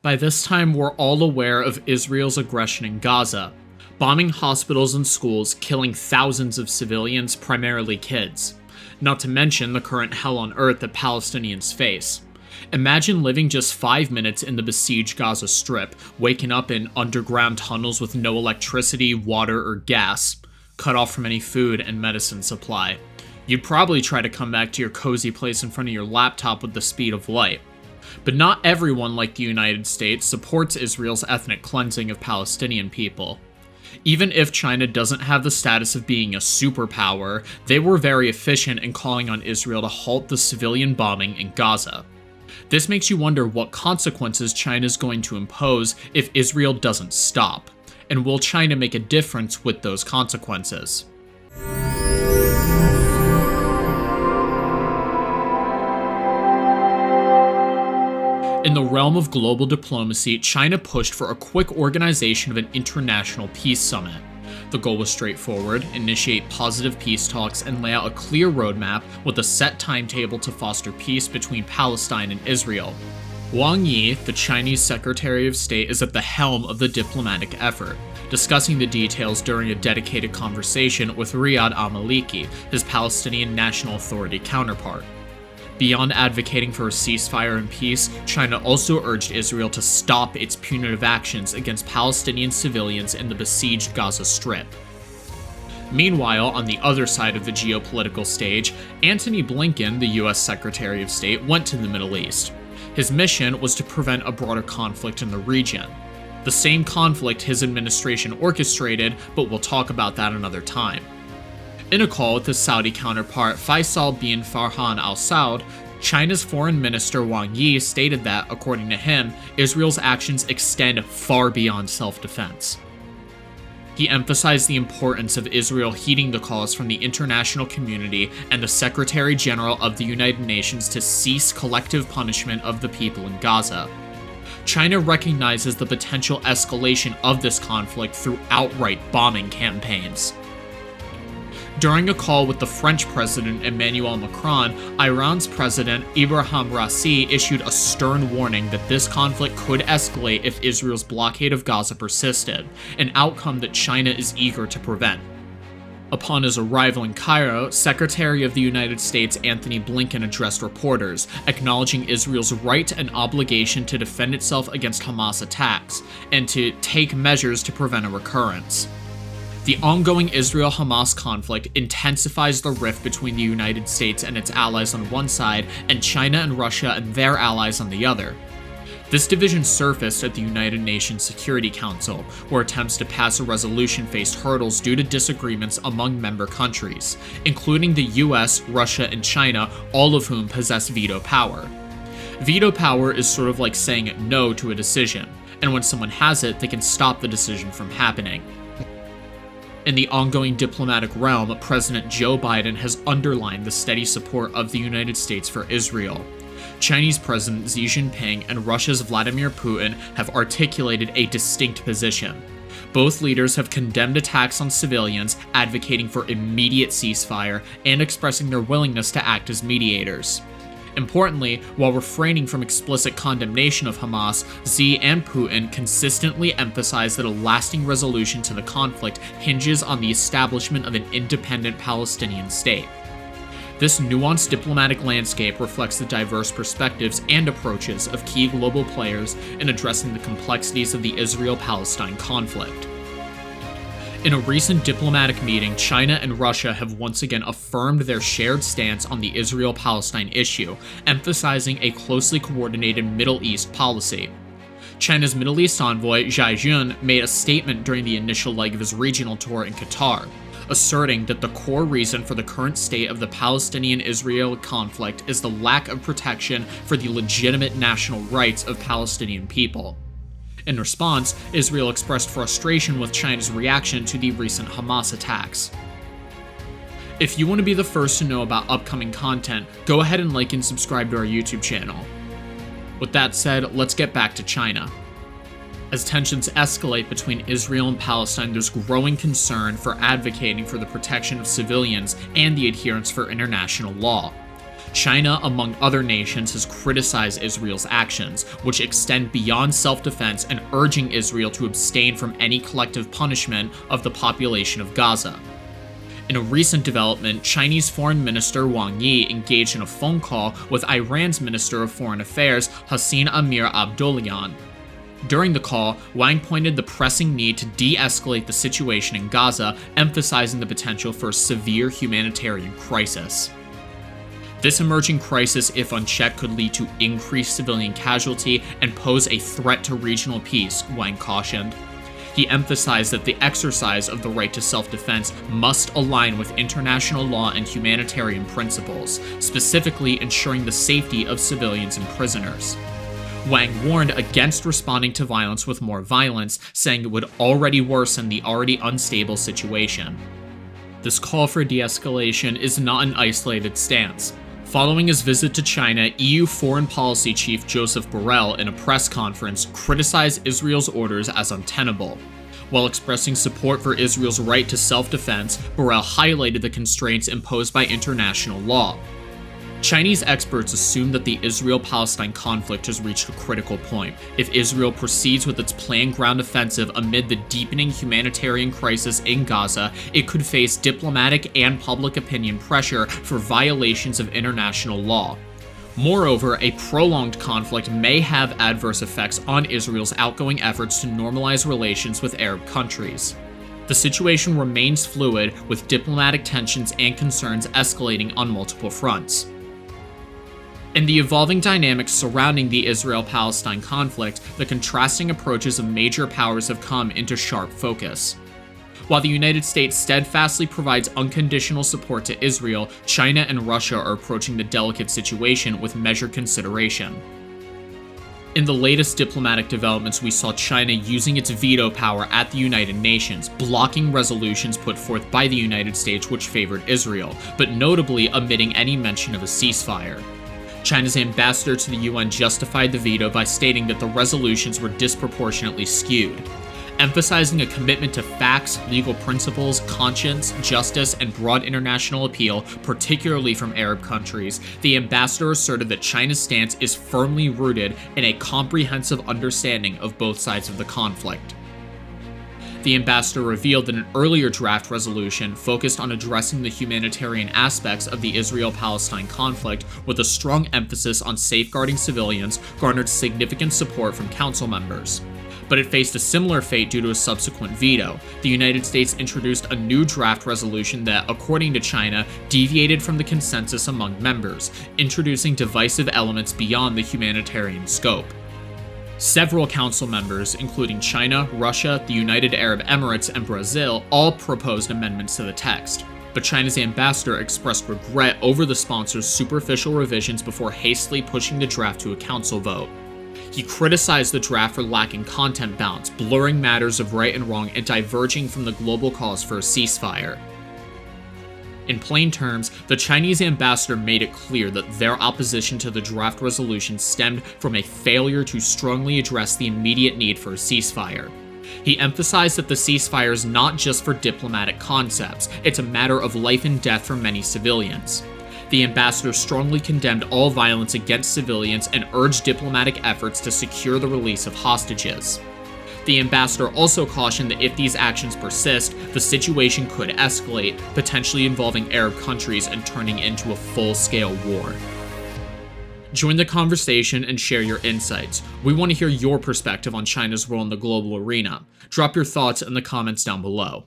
By this time, we're all aware of Israel's aggression in Gaza, bombing hospitals and schools, killing thousands of civilians, primarily kids. Not to mention the current hell on earth that Palestinians face. Imagine living just 5 minutes in the besieged Gaza Strip, waking up in underground tunnels with no electricity, water, or gas, cut off from any food and medicine supply. You'd probably try to come back to your cozy place in front of your laptop with the speed of light. But not everyone, like the United States, supports Israel's ethnic cleansing of Palestinian people. Even if China doesn't have the status of being a superpower, they were very efficient in calling on Israel to halt the civilian bombing in Gaza. This makes you wonder what consequences China is going to impose if Israel doesn't stop, and will China make a difference with those consequences? In the realm of global diplomacy, China pushed for a quick organization of an international peace summit. The goal was straightforward: initiate positive peace talks and lay out a clear roadmap with a set timetable to foster peace between Palestine and Israel. Wang Yi, the Chinese Secretary of State, is at the helm of the diplomatic effort, discussing the details during a dedicated conversation with Riyad al-Maliki, his Palestinian National Authority counterpart. Beyond advocating for a ceasefire and peace, China also urged Israel to stop its punitive actions against Palestinian civilians in the besieged Gaza Strip. Meanwhile, on the other side of the geopolitical stage, Antony Blinken, the US Secretary of State, went to the Middle East. His mission was to prevent a broader conflict in the region. The same conflict his administration orchestrated, but we'll talk about that another time. In a call with his Saudi counterpart Faisal bin Farhan Al Saud, China's Foreign Minister Wang Yi stated that, according to him, Israel's actions extend far beyond self-defense. He emphasized the importance of Israel heeding the calls from the international community and the Secretary General of the United Nations to cease collective punishment of the people in Gaza. China recognizes the potential escalation of this conflict through outright bombing campaigns. During a call with the French President Emmanuel Macron, Iran's President Ibrahim Raisi issued a stern warning that this conflict could escalate if Israel's blockade of Gaza persisted, an outcome that China is eager to prevent. Upon his arrival in Cairo, Secretary of the United States Antony Blinken addressed reporters, acknowledging Israel's right and obligation to defend itself against Hamas attacks, and to take measures to prevent a recurrence. The ongoing Israel-Hamas conflict intensifies the rift between the United States and its allies on one side, and China and Russia and their allies on the other. This division surfaced at the United Nations Security Council, where attempts to pass a resolution faced hurdles due to disagreements among member countries, including the US, Russia, and China, all of whom possess veto power. Veto power is sort of like saying no to a decision, and when someone has it, they can stop the decision from happening. In the ongoing diplomatic realm, President Joe Biden has underlined the steady support of the United States for Israel. Chinese President Xi Jinping and Russia's Vladimir Putin have articulated a distinct position. Both leaders have condemned attacks on civilians, advocating for immediate ceasefire, and expressing their willingness to act as mediators. Importantly, while refraining from explicit condemnation of Hamas, Xi and Putin consistently emphasize that a lasting resolution to the conflict hinges on the establishment of an independent Palestinian state. This nuanced diplomatic landscape reflects the diverse perspectives and approaches of key global players in addressing the complexities of the Israel-Palestine conflict. In a recent diplomatic meeting, China and Russia have once again affirmed their shared stance on the Israel-Palestine issue, emphasizing a closely coordinated Middle East policy. China's Middle East envoy, Zhai Jun, made a statement during the initial leg of his regional tour in Qatar, asserting that the core reason for the current state of the Palestinian-Israel conflict is the lack of protection for the legitimate national rights of Palestinian people. In response, Israel expressed frustration with China's reaction to the recent Hamas attacks. If you want to be the first to know about upcoming content, go ahead and like and subscribe to our YouTube channel. With that said, let's get back to China. As tensions escalate between Israel and Palestine, there's growing concern for advocating for the protection of civilians and the adherence for international law. China, among other nations, has criticized Israel's actions, which extend beyond self-defense and urging Israel to abstain from any collective punishment of the population of Gaza. In a recent development, Chinese Foreign Minister Wang Yi engaged in a phone call with Iran's Minister of Foreign Affairs Hossein Amir-Abdollahian. During the call, Wang pointed the pressing need to de-escalate the situation in Gaza, emphasizing the potential for a severe humanitarian crisis. This emerging crisis, if unchecked, could lead to increased civilian casualty and pose a threat to regional peace, Wang cautioned. He emphasized that the exercise of the right to self-defense must align with international law and humanitarian principles, specifically ensuring the safety of civilians and prisoners. Wang warned against responding to violence with more violence, saying it would already worsen the already unstable situation. This call for de-escalation is not an isolated stance. Following his visit to China, EU Foreign Policy Chief Joseph Borrell, in a press conference, criticized Israel's orders as untenable. While expressing support for Israel's right to self-defense, Borrell highlighted the constraints imposed by international law. Chinese experts assume that the Israel-Palestine conflict has reached a critical point. If Israel proceeds with its planned ground offensive amid the deepening humanitarian crisis in Gaza, it could face diplomatic and public opinion pressure for violations of international law. Moreover, a prolonged conflict may have adverse effects on Israel's outgoing efforts to normalize relations with Arab countries. The situation remains fluid, with diplomatic tensions and concerns escalating on multiple fronts. In the evolving dynamics surrounding the Israel-Palestine conflict, the contrasting approaches of major powers have come into sharp focus. While the United States steadfastly provides unconditional support to Israel, China and Russia are approaching the delicate situation with measured consideration. In the latest diplomatic developments, we saw China using its veto power at the United Nations, blocking resolutions put forth by the United States which favored Israel, but notably omitting any mention of a ceasefire. China's ambassador to the UN justified the veto by stating that the resolutions were disproportionately skewed. Emphasizing a commitment to facts, legal principles, conscience, justice, and broad international appeal, particularly from Arab countries, the ambassador asserted that China's stance is firmly rooted in a comprehensive understanding of both sides of the conflict. The ambassador revealed that an earlier draft resolution focused on addressing the humanitarian aspects of the Israel-Palestine conflict with a strong emphasis on safeguarding civilians garnered significant support from council members. But it faced a similar fate due to a subsequent veto. The United States introduced a new draft resolution that, according to China, deviated from the consensus among members, introducing divisive elements beyond the humanitarian scope. Several council members, including China, Russia, the United Arab Emirates, and Brazil, all proposed amendments to the text. But China's ambassador expressed regret over the sponsors' superficial revisions before hastily pushing the draft to a council vote. He criticized the draft for lacking content balance, blurring matters of right and wrong, and diverging from the global cause for a ceasefire. In plain terms, the Chinese ambassador made it clear that their opposition to the draft resolution stemmed from a failure to strongly address the immediate need for a ceasefire. He emphasized that the ceasefire is not just for diplomatic concepts, it's a matter of life and death for many civilians. The ambassador strongly condemned all violence against civilians and urged diplomatic efforts to secure the release of hostages. The ambassador also cautioned that if these actions persist, the situation could escalate, potentially involving Arab countries and turning into a full-scale war. Join the conversation and share your insights. We want to hear your perspective on China's role in the global arena. Drop your thoughts in the comments down below.